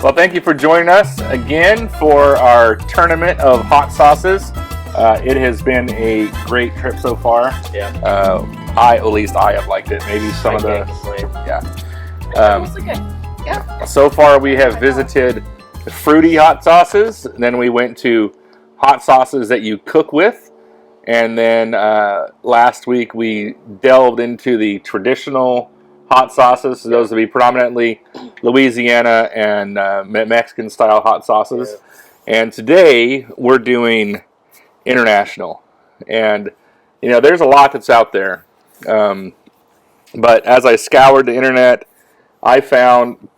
Well, thank you for joining us again for our tournament of hot sauces. It has been a great trip so far. Yeah. At least I have liked it. Maybe some of the... Mostly good. Yeah. So far we have visited fruity hot sauces. Then we went to hot sauces that you cook with. And then last week we delved into the traditional hot sauces. So those would be predominantly Louisiana and Mexican style hot sauces. Yeah. And today we're doing international. And, you know, there's a lot that's out there. But as I scoured the internet, I found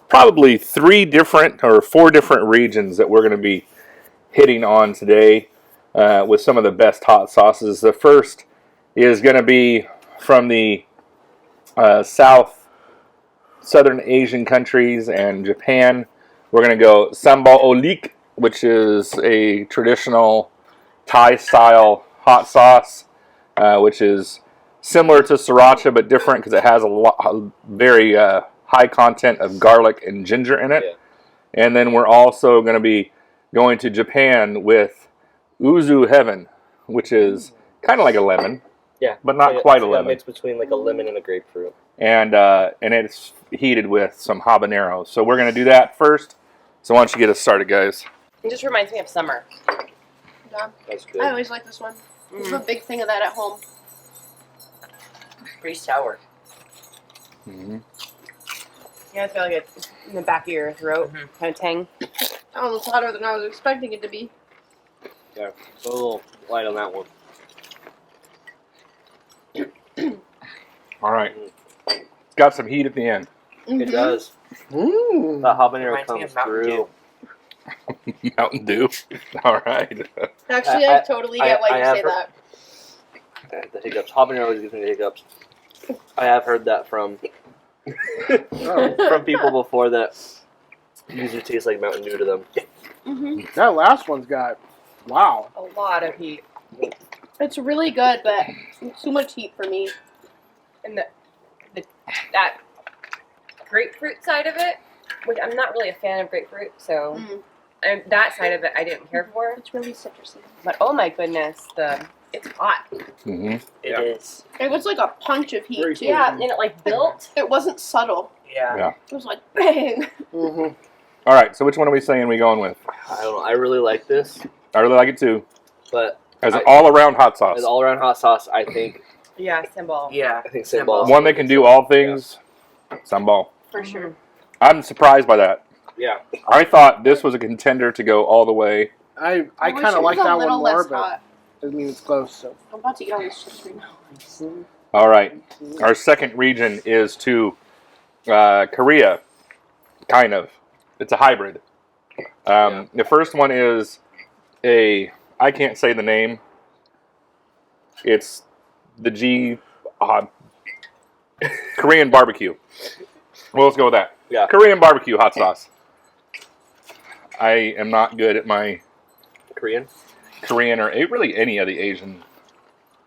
probably 4 different regions that we're going to be hitting on today with some of the best hot sauces. The first is going to be from the southern Asian countries and Japan. We're going to go sambal olik, which is a traditional Thai-style hot sauce, which is similar to sriracha but different because it has a very high content of garlic and ginger in it. Yeah. And then we're also going to be going to Japan with Uzu Heaven, which is kind of like a lemon. Yeah, but not quite a lemon. Mix between like a lemon and a grapefruit. And it's heated with some habaneros. So we're going to do that first. So why don't you get us started, guys? It just reminds me of summer. Yeah. That's good. I always like this one. I'm a big thing of that at home. Pretty sour. Mm-hmm. Yeah, it's got like in the back of your throat, kind of tang. Almost hotter than I was expecting it to be. Yeah, it's a little light on that one. All right. It's got some heat at the end. It does. Mm. The habanero Reminds me comes of Mountain through. Mountain Dew. All right. Actually, I totally get why you say that. The hiccups. Habanero always gives me the hiccups. I have heard that from from people before that usually tastes like Mountain Dew to them. Mm-hmm. That last one's got, wow. A lot of heat. It's really good, but it's too much heat for me. And that grapefruit side of it, which I'm not really a fan of grapefruit, so that side of it I didn't care for. It's really citrusy. But oh my goodness, it's hot. Mm-hmm. It is. It was like a punch of heat, Very too. Yeah, and it like built. It wasn't subtle. Yeah. It was like, bang. Mm-hmm. All right. So which one are we saying we going with? I don't know. I really like this, I really like it too. but As an all-around hot sauce. as all-around hot sauce, I think Yeah, sambal. I think sambal. One that can do all things. Sambal. For sure. I'm surprised by that. Yeah. I thought this was a contender to go all the way. I wish kind it of like was a that one little more, less but hot. doesn't mean it's close. So. I'm about to eat all these chips right now. All right. Our second region is to Korea. Kind of. It's a hybrid. The first one is I can't say the name. It's the Korean barbecue. Well, let's go with that. Yeah. Korean barbecue hot sauce. I am not good at my Korean. Korean or really any of the Asian.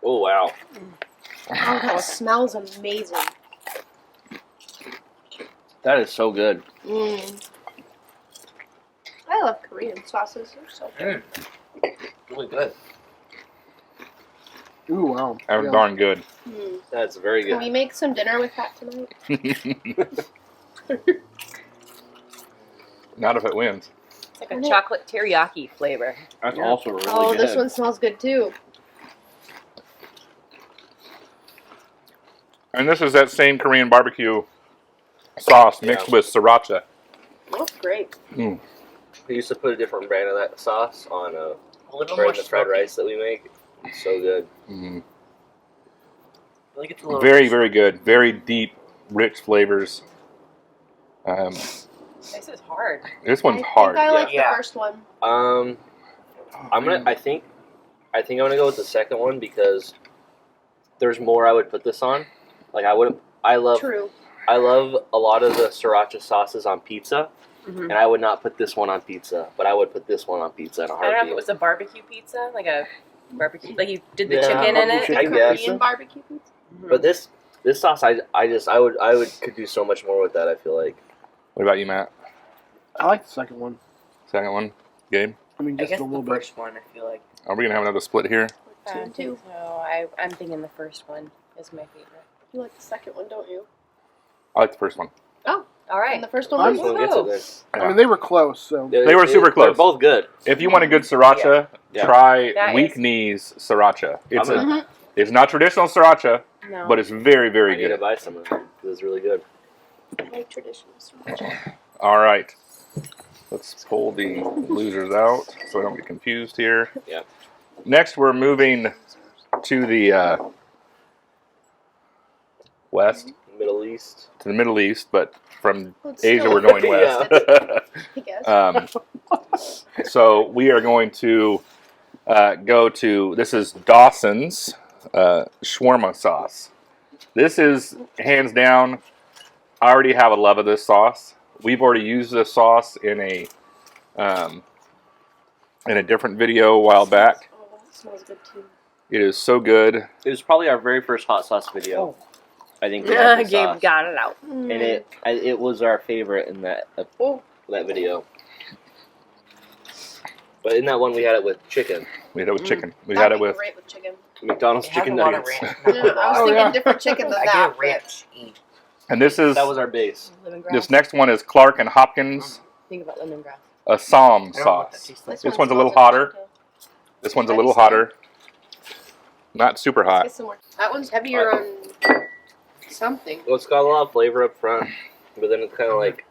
Oh wow. Oh, that smells amazing. That is so good. I love Korean sauces. They're so good. Really good. Ooh, wow. That was darn good. That's very Can we good. make some dinner with that tonight? Not if it wins. It's like a chocolate teriyaki flavor. That's also really Oh, good. this one smells good too. And this is that same Korean barbecue sauce mixed with sriracha. That's great. We used to put a different brand of that sauce on A little the more fried smoky. rice that we make. It's so good. Mm. I think it's a little Very, very good. Very deep, rich flavors. This is hard. This one's I hard. think I like Yeah. the first one. I'm gonna. I think I'm gonna go with the second one because there's more I would put this on. Like I wouldn't. I love True. a lot of the sriracha sauces on pizza, Mm-hmm. and I would not put this one on pizza, but I would put this one on pizza in a I don't know if heartbeat. it was a barbecue pizza, like a barbecue, like you did the Yeah, chicken in it. barbecue I The guess. Korean barbecue pizza. But this sauce, I could do so much more with that. I feel like. What about you, Matt? I like the second one. Second one, Gabe. I mean, I just guess a little the bit. first one, I feel like. Are we gonna have another split here? Two. So I'm thinking the first one is my favorite. You like the second one, don't you? I like the first one. All And right. the first one I'm- was We'll get to this. I mean, they were close, so. They were super They're close. both good. If you want a good sriracha, Yeah. try That Weak is- Knees sriracha. It's I'm gonna- it's not traditional sriracha, No. but it's very, I very need to good. buy some of them. It was really good. I like traditional sriracha. All right, let's pull the losers out so I don't get confused here. Yeah. Next, we're moving to the west, Middle East. to the Middle East, but from Well, it's Asia still- we're going west. I guess. So we are going to go to, this is Dawson's shawarma sauce. This is hands down, I already have a love of this sauce. We've already used this sauce in a different video a while back. Oh, that smells good too. It is so good. It was probably our very first hot sauce video. I think. we had this Gabe sauce. got it out. And it was our favorite in that video. But in that one, we had it with chicken. We had it with chicken. We That'd had it be with great with chicken. McDonald's It has chicken a lot of nuggets. ranch. Yeah, I was Oh, thinking yeah. different chicken than I that. get ranch each. and this is That was our base. Lemongrass. this next one is Clark and Hopkins Think about lemongrass. Assam I don't know what that sauce. tastes like. This one's a little hotter. This one's a little hotter. Not super hot. Get some more. That one's heavier on something. Well, it's got a lot of flavor up front, but then it kind of like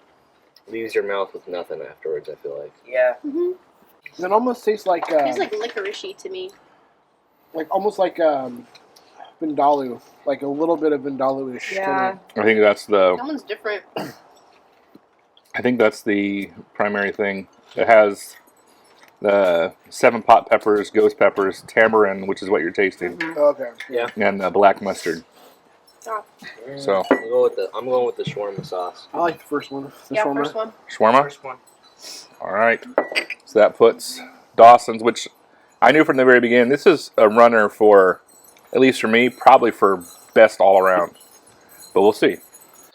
leaves your mouth with nothing afterwards, I feel like. Yeah. Mm-hmm. It almost tastes like, Tastes like licoricey to me. almost like vindaloo, like a little bit of vindaloo-ish. Yeah. I think that's the That one's different. I think that's the primary thing. It has the 7 pot peppers, ghost peppers, tamarind, which is what you're tasting, Okay. Yeah. and black mustard. So I'm going with the shawarma sauce. I like the first one. The Yeah, shawarma. first one. shawarma. First one. All right. So that puts Dawson's, which I knew from the very beginning. This is a runner for, at least for me, probably for best all around. But we'll see.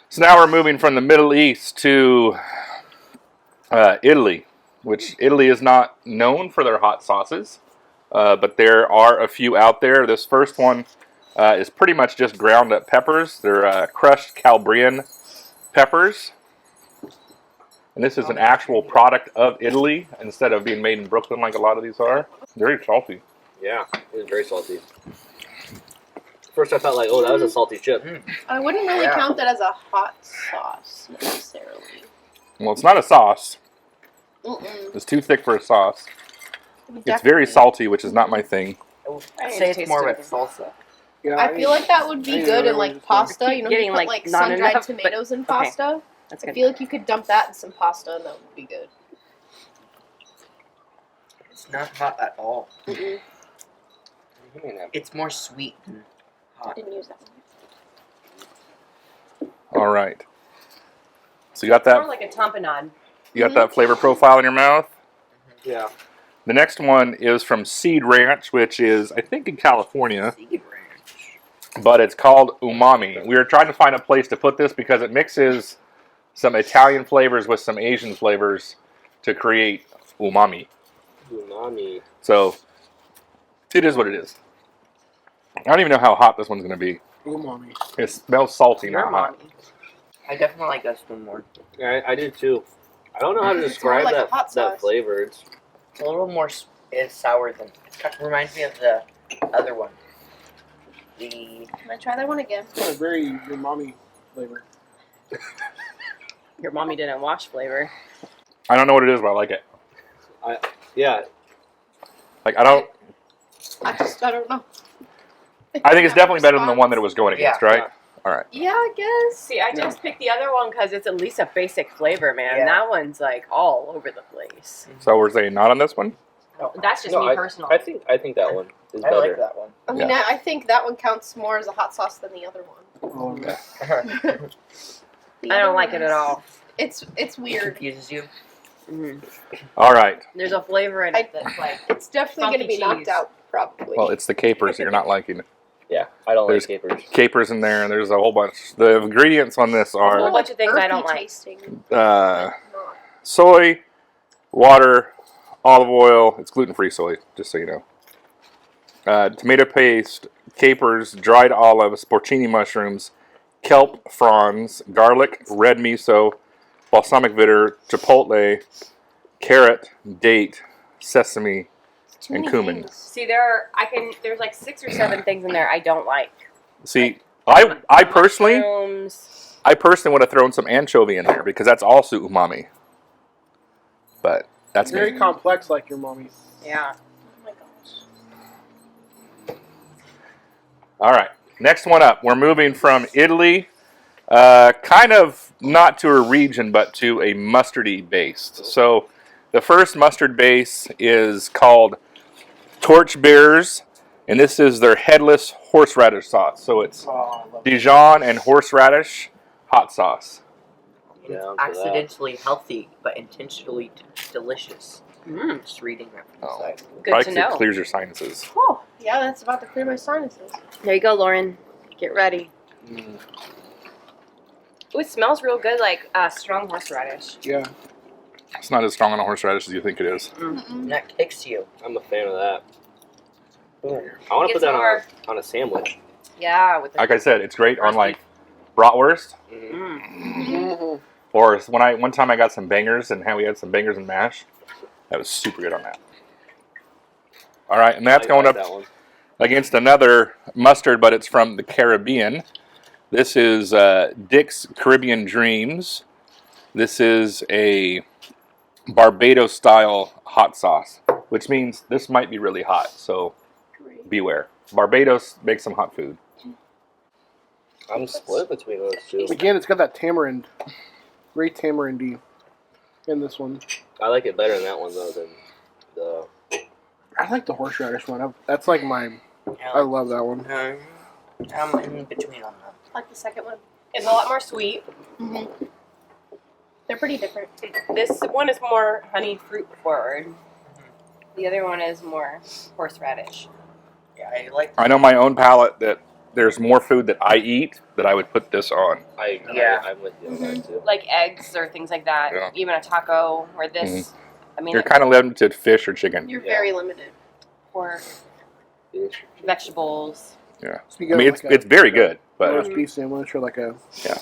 So now we're moving from the Middle East to Italy, which Italy is not known for their hot sauces, but there are a few out there. This first one is pretty much just ground up peppers. They're crushed Calabrian peppers. And this is an actual product of Italy instead of being made in Brooklyn like a lot of these are. Very salty. Yeah, it was very salty. First I felt like, oh, that was a salty chip. I wouldn't really Yeah. count that as a hot sauce necessarily. Well, it's not a sauce. Mm-mm. It's too thick for a sauce. It It's very definitely- salty, which is not my thing. I would I say it's tasted more of it. a salsa. Yeah, I feel like that would be I good in know, like it's pasta. keep You know, getting, you put like, like not sun-dried enough, but- tomatoes in okay. pasta. That's I good. feel like you could dump that in some pasta and that would be good. It's not hot at all. Mm-mm. It's more sweet than I hot. didn't use that one. All right. So you got More that. like a tamponade. You got that flavor profile in your mouth. Yeah. The next one is from Seed Ranch, which is I think in California, Seed ranch. but it's called Umami. We were trying to find a place to put this because it mixes some Italian flavors with some Asian flavors to create umami. Umami. So it is what it is. I don't even know how hot this one's going to be. umami. It smells salty, Your not hot. mommy. I definitely like this one more. Yeah, I did too. I don't know how to It's describe more like that hot that sauce. flavor. It's It's a little more sour than. It kind of reminds me of the other one. The Can I try that one again? It's got a very umami flavor. Your mommy didn't wash flavor. I don't know what it is, but I like it. yeah. Like I don't. I don't know. I think it's definitely better than the one that it was going against, Yeah. right? All right. Yeah, I guess. See, I just picked the other one because it's at least a basic flavor, man. Yeah. That one's like all over the place. So we're saying not on this one. That's just No, me personal. I think that one is I better. like that one. I mean, I think that one counts more as a hot sauce than the other one. Oh, yeah. The I other don't like it one's- at all. It's It weird. confuses you. Mhm. All right. There's a flavor in it that's like It's definitely going to Funky be knocked cheese. out, probably. Well, it's the capers that you're not liking. Yeah, I don't There's- like capers. Capers in there, and there's a whole bunch. The ingredients on this a whole are bunch of things I don't Earthy like. tasting, uh, but not. soy, water, olive oil. It's gluten-free soy, just so you know. Tomato paste, capers, dried olives, porcini mushrooms, kelp fronds, garlic, red miso, balsamic vinegar, chipotle, carrot, date, sesame, Too and many cumin. things. See, there's like 6 or 7 things in there I don't like. See, I personally Mushrooms. would have thrown some anchovy in there because that's also umami. But that's Very me. complex, like your mommy. Yeah. Oh my gosh. All right, next one up. We're moving from Italy, kind of not to a region, but to a mustardy based. So the first mustard base is called Torchbearers, and this is their headless horseradish sauce. So it's Oh, I love it. Dijon and horseradish hot sauce. And it's Down for that. accidentally healthy, but intentionally delicious. Mm, Just reading that from the Oh. side. good Probably to know. clears your sinuses. Oh, yeah, that's about to clear my sinuses. There you go, Lauren. Get ready. Mm. Ooh, it smells real good, like strong horseradish. Yeah. It's not as strong on a horseradish as you think it is. And that kicks you. I'm a fan of that. Boom. I want to Get put that some more. on a sandwich. Yeah, with the Like I said, it's great on roast like bratwurst. Mhm. Mm. Or one time I got some bangers and we had some bangers and mash. That was super good on that. All right, and that's I going like up that one. against another mustard, but it's from the Caribbean. This is Dick's Caribbean Dreams. This is a Barbados style hot sauce, which means this might be really hot. So Great. beware. Barbados makes some hot food. I'm split between those two. Again, it's got that tamarind. Very tamarindy in this one. I like it better in that one though than the. I like the horseradish one. That's like my. Yeah, I love that one. I'm in between on them. Like the second one. It's a lot more sweet. Mm-hmm. They're pretty different. This one is more honey fruit forward. The other one is more horseradish. Yeah, I like. I know my own palate that there's more food that I eat that I would put this on. Yeah. I'm with you on that too. Like eggs or things like that. Yeah. Even a taco where this, I mean, You're kind of limited to fish or chicken. You're Yeah. very limited. or Fish. vegetables. Speaking I mean, of it's very good, but roast beef sandwich or like a.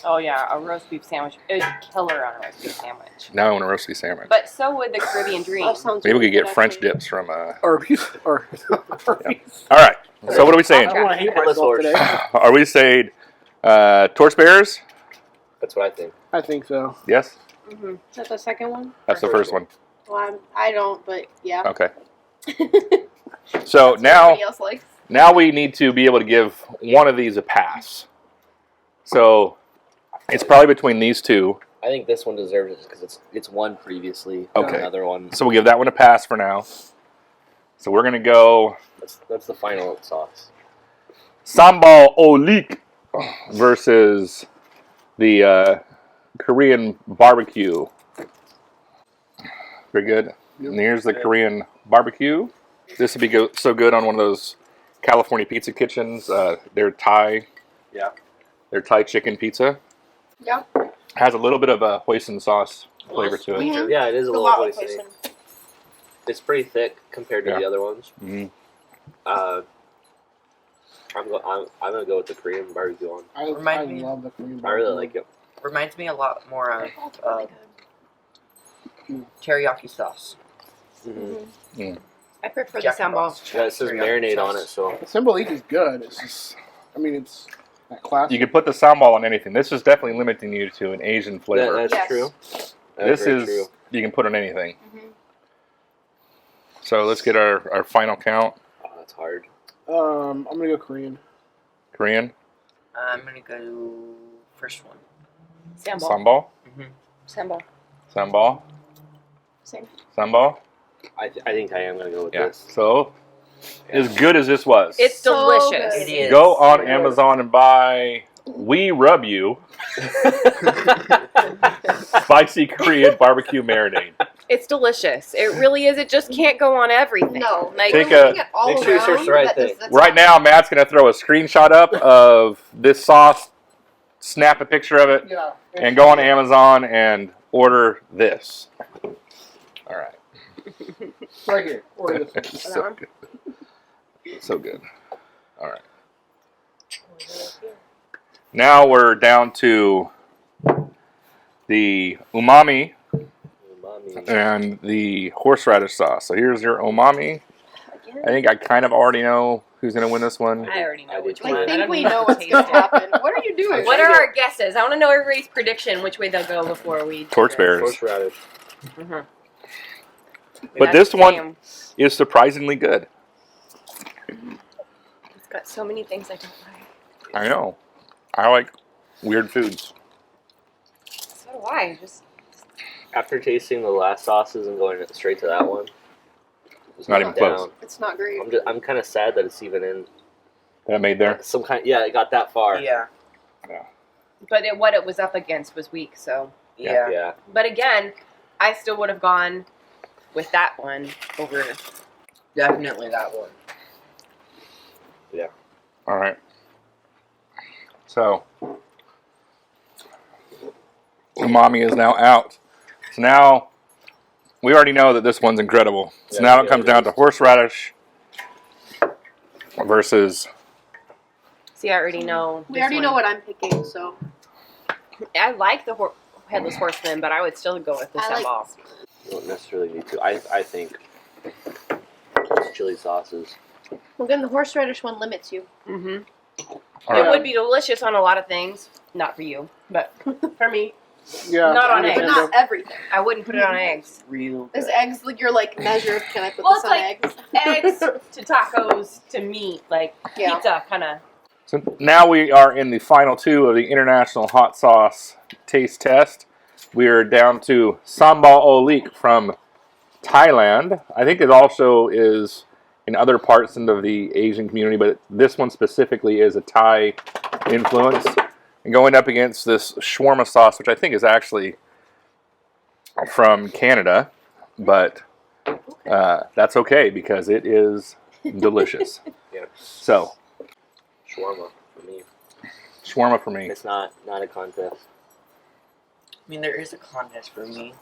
Oh yeah, a roast beef sandwich. It would be killer on a roast beef sandwich. now I want a roast beef sandwich. But so would the Caribbean dream. Oh, sounds Maybe we really could get good, French actually. dips from. Or a piece. Or. Yeah. All right. So what are we saying? I don't want to hate Headless myself horse. today. Are we saying torchbearers? That's what I think. I think so. Yes, Mm-hmm. Is that the second one? that's the first one. Well, I don't, but yeah. Okay. So now, Everybody else likes. now we need to be able to give one of these a pass. So it's probably between these two. I think this one deserves it because it's won previously. Okay. Another one. So we'll give that one a pass for now. So we're gonna go That's the final sauce. sambal olik versus the Korean barbecue. Very good. And here's the Korean barbecue. This would be so good on one of those California pizza kitchens. Their Thai, Yeah. their Thai chicken pizza Yeah. has a little bit of a hoisin sauce flavor to it. Mhm. Yeah, it is a A little lot like hoisin. poison. It's pretty thick compared to Yeah. the other ones. Mhm. I'm gonna go with the Korean barbecue one. I Remind me. love the Korean. I really like it. Reminds me a lot more of That's really teriyaki sauce. Mm-hmm. I prefer Jack the in the sambal. Box Yeah, it says teriyaki marinade on sauce. it, so The Symbolique is good. It's just. I mean, it's that classic. You could put the sambal on anything. This is definitely limiting you to an Asian flavor. that's Yes. true. This very is true. you can put on anything. Mhm. So let's get our final count. Oh, that's hard. I'm gonna go Korean. Korean I'm gonna go first one. Sambal. sambal, Sambal. sambal, Same. sambal. I think I am gonna go with Yeah. this. So as good as this was, It's So delicious. good. It is. go on Amazon and buy We Rub You spicy Korean barbecue marinade. It's delicious. It really is. It just can't go on everything. No. Like Take We're a- looking at all make sure you search around, the right that thing. that's Right now, Matt's gonna throw a screenshot up of this sauce, snap a picture of it, Yeah. and go on Amazon and order this. All right. Right here. Order this. So good. So good. All right. Now we're down to the umami and the horseradish sauce. So here's your umami. I think I kind of already know who's going to win this one. I already know which I one. I I think don't we even know what's taste going to it. happen. What are you doing? What are our guesses? I want to know everybody's prediction, which way they'll go before we. do Torchbearers. Horseradish. this. Mhm. But That's this one damn. is surprisingly good. It's got so many things I don't like. I know. I like weird foods. So do I. Just After tasting the last sauces and going straight to that one, It's not even close. It's not great. I'm kind of sad that it's even in That I made there. some kind. Yeah, it got that far. Yeah. But what it was up against was weak, so. Yeah. Yeah. But again, I still would have gone with that one over. Definitely that one. All right. So, umami is now out. So now, we already know that this one's incredible. So Yeah, now it yeah, comes it down is. to horseradish versus. See, I already know. We this already one. know what I'm picking, so. I like the headless horseman, but I would still go with the I like sambal. You don't necessarily need to. I think it's chili sauces. Well, then the horseradish one limits you. Mm-hmm. All It right. would be delicious on a lot of things. Not for you, but for me, Yeah. Not on I eggs. But understand not everything. I wouldn't put it on eggs. Real Is good. eggs like your like measure? Can I put Well, this it's on like eggs? Eggs to tacos to meat, like Yeah. pizza, kind of. So now we are in the final two of the International Hot Sauce Taste Test. We are down to Sambal Olik from Thailand. I think it also is in other parts of the Asian community, but this one specifically is a Thai influence. And going up against this shawarma sauce, which I think is actually from Canada, but that's okay because it is delicious. Yeah. So, Shawarma for me. shawarma for me. It's not a contest. I mean, there is a contest for me.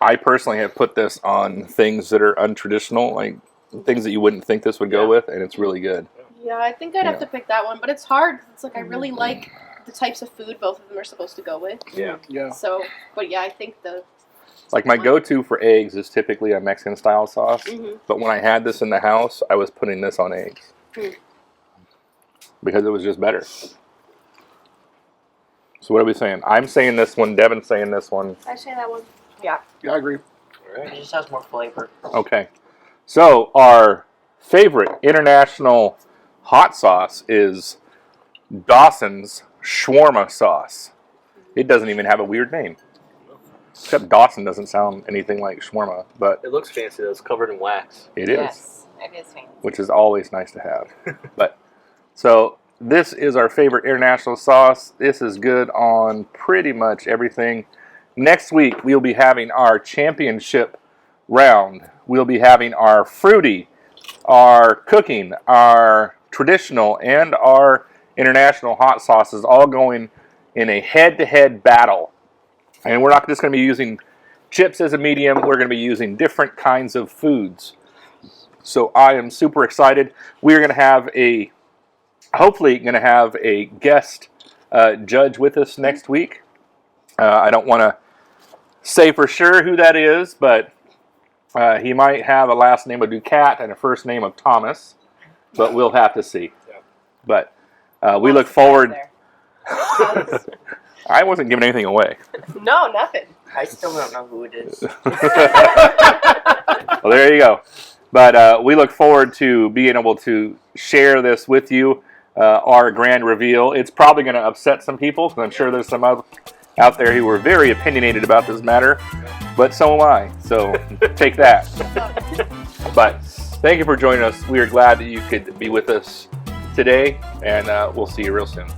I personally have put this on things that are untraditional, like things that you wouldn't think this would go Yeah. with, and it's really good. Yeah, I think I'd have Yeah. to pick that one, but it's hard. It's like I really like the types of food both of them are supposed to go with. Yeah. Yeah. So, but yeah, I think the. Like my go-to for eggs is typically a Mexican style sauce, Mhm. but when I had this in the house, I was putting this on eggs Hmm. because it was just better. So what are we saying? I'm saying this one. Devin's saying this one. I say that one. Yeah, I agree. All It right. just has more flavor. Okay. So our favorite international hot sauce is Dawson's shawarma sauce. It doesn't even have a weird name. Except Dawson doesn't sound anything like shawarma, but It looks fancy though. It's covered in wax. it is, Yes, it is fancy. which is always nice to have. But so this is our favorite international sauce. This is good on pretty much everything. Next week we'll be having our championship round. We'll be having our fruity, our cooking, our traditional, and our international hot sauces all going in a head-to-head battle. And we're not just going to be using chips as a medium. We're going to be using different kinds of foods. So I am super excited. We're going to have hopefully going to have a guest judge with us next week. I don't want to say for sure who that is, but he might have a last name of Ducat and a first name of Thomas, but we'll have to see. Yeah. But we look Lots of guys forward. there. I wasn't giving anything away. No, nothing. I still don't know who it is. Well, there you go. But we look forward to being able to share this with you, our grand reveal. It's probably going to upset some people, because I'm sure there's some out there who were very opinionated about this matter, but so am I. So take that. But thank you for joining us. We are glad that you could be with us today, and we'll see you real soon.